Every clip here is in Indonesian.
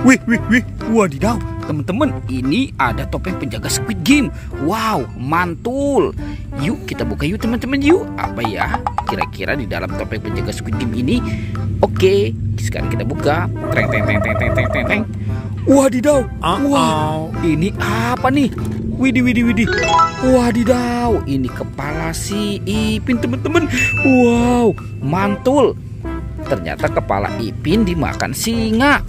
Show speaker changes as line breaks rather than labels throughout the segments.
Wih, wadidaw, teman-teman, ini ada topeng penjaga Squid Game. Wow, mantul. Yuk kita buka yuk teman-teman yuk. Apa ya kira-kira di dalam topeng penjaga Squid Game ini? Oke, sekarang kita buka. Teng. Wadidaw. Wow, ini apa nih? Widih. Wadidaw, ini kepala si Ipin teman-teman. Wow, mantul. Ternyata kepala Ipin dimakan singa.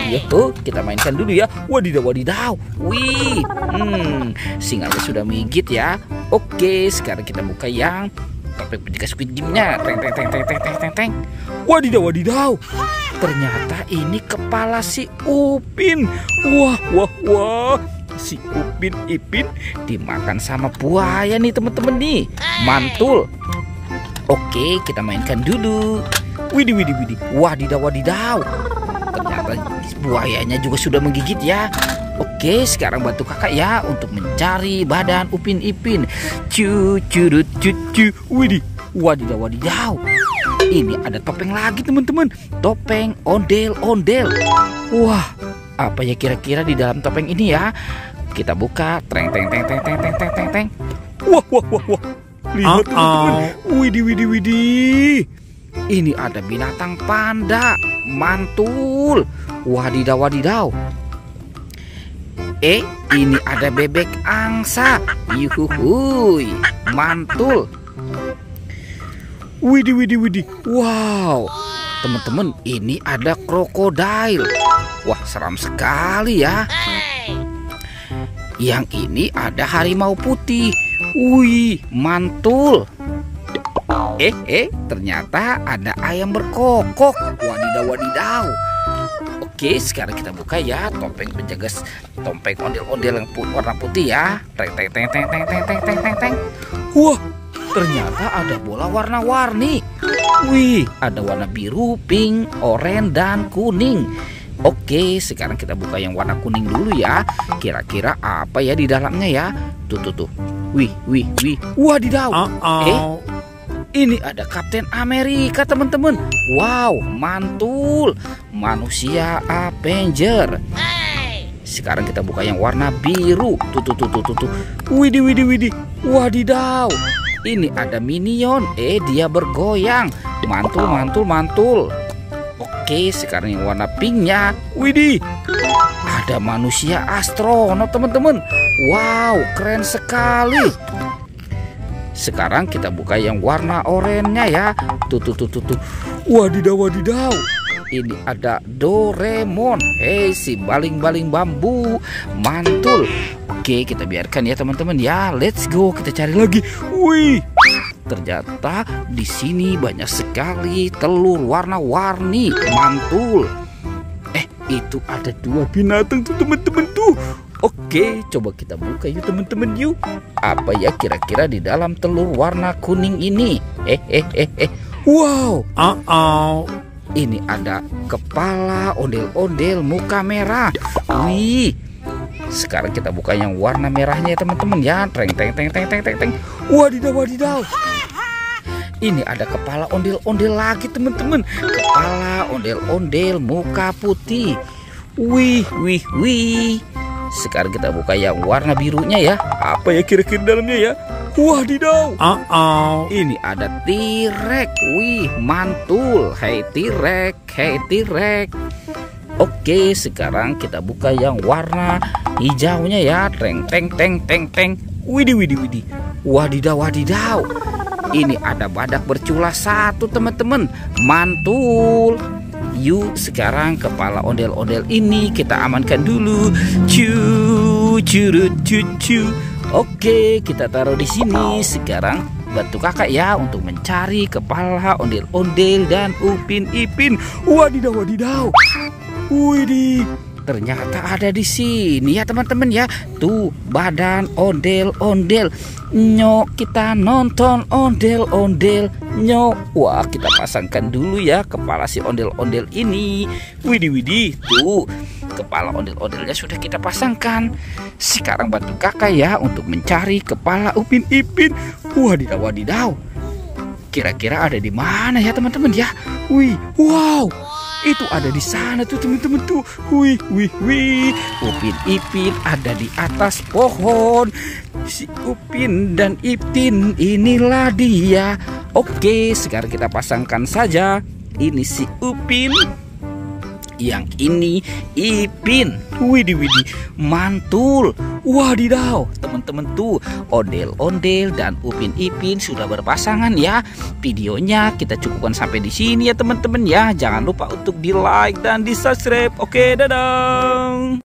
Yuk, kita mainkan dulu ya. Wadidaw. Wih, singanya sudah menggigit ya. Oke, sekarang kita buka yang topeng penjaga Squid Game-nya. Teng. Wadidaw. Ternyata ini kepala si Upin. Wah. Si Ipin dimakan sama buaya nih teman-teman nih. Mantul. Oke, kita mainkan dulu. Widih. Wadidaw. Ternyata buayanya juga sudah menggigit ya. Oke, sekarang bantu kakak ya untuk mencari badan Upin Ipin. Cucurut. Widih. Wadidaw. Ini ada topeng lagi teman-teman. Topeng ondel-ondel. Wah, apa ya kira-kira di dalam topeng ini ya? Kita buka. Teng. Wah. Lihat teman-teman. Widih. Ini ada binatang panda. Mantul. Wadidaw. Ini ada bebek angsa. Yuhuhuy. Mantul. Widih. Wow. Teman-teman, ini ada krokodil. Wah, seram sekali ya. Yang ini ada harimau putih. Wih, mantul. Ternyata ada ayam berkokok. Wadidaw. Oke, sekarang kita buka ya topeng penjaga topeng ondel-ondel yang warna putih ya. Teng. Wah, ternyata ada bola warna-warni. Wih, ada warna biru, pink, oranye, dan kuning. Oke, sekarang kita buka yang warna kuning dulu ya. Kira-kira apa ya di dalamnya ya? Tuh. Wih. Wadidaw. Ini ada Kapten Amerika teman-teman. Wow, mantul. Manusia Avenger. Sekarang kita buka yang warna biru. Tuh. Widih. Wadidaw. Ini ada Minion. Dia bergoyang. Mantul. Oke, sekarang yang warna pinknya. Widih. Ada manusia astronot teman-teman. Wow, keren sekali. Sekarang kita buka yang warna oranye ya. Tuh. Wadidaw. Ini ada Doraemon. Si baling-baling bambu. Mantul. Oke, kita biarkan ya teman-teman ya. Let's go, kita cari lagi. Wih. Ternyata di sini banyak sekali telur warna-warni. Mantul. Itu ada 2 binatang tuh teman-teman tuh. Oke, coba kita buka yuk teman-teman yuk. Apa ya kira-kira di dalam telur warna kuning ini? Wow. Ini ada kepala ondel-ondel muka merah. Wih. Sekarang kita buka yang warna merahnya ya teman-teman ya. Teng. Wadidaw. Ini ada kepala ondel-ondel lagi teman-teman. Kepala ondel-ondel muka putih. Wih. Sekarang kita buka yang warna birunya ya. Apa ya kira-kira dalamnya ya? Wadidaw. Ini ada T-Rex. Wih, mantul. Hey T-Rex. Oke, sekarang kita buka yang warna hijaunya ya. Teng. Widih. Wadidaw. Ini ada badak bercula 1 teman-teman. Mantul. Yuk, sekarang kepala ondel-ondel ini kita amankan dulu. Curut. Oke, kita taruh di sini. Sekarang bantu kakak ya untuk mencari kepala ondel-ondel dan Upin Ipin. Wadidaw. Widih. Ternyata ada di sini ya teman-teman ya. Tuh, badan ondel-ondel. Nyok, kita nonton ondel-ondel. Nyok. Wah, kita pasangkan dulu ya kepala si ondel-ondel ini. Widih. Tuh, kepala ondel-ondelnya sudah kita pasangkan. Sekarang bantu kakak ya untuk mencari kepala Upin Ipin. Wadidaw. Kira-kira ada di mana ya teman-teman ya? Wih, wow. Itu ada di sana tuh teman-teman tuh. Wih, wih, wih. Upin Ipin ada di atas pohon. Si Upin dan Ipin inilah dia. Oke, sekarang kita pasangkan saja. Ini si Upin, yang ini Ipin. Widih, widih, mantul. Wadidaw, teman-teman tuh, ondel-ondel dan Upin Ipin sudah berpasangan ya. Videonya kita cukupkan sampai di sini ya teman-teman ya. Jangan lupa untuk di like dan di subscribe. Oke, dadah.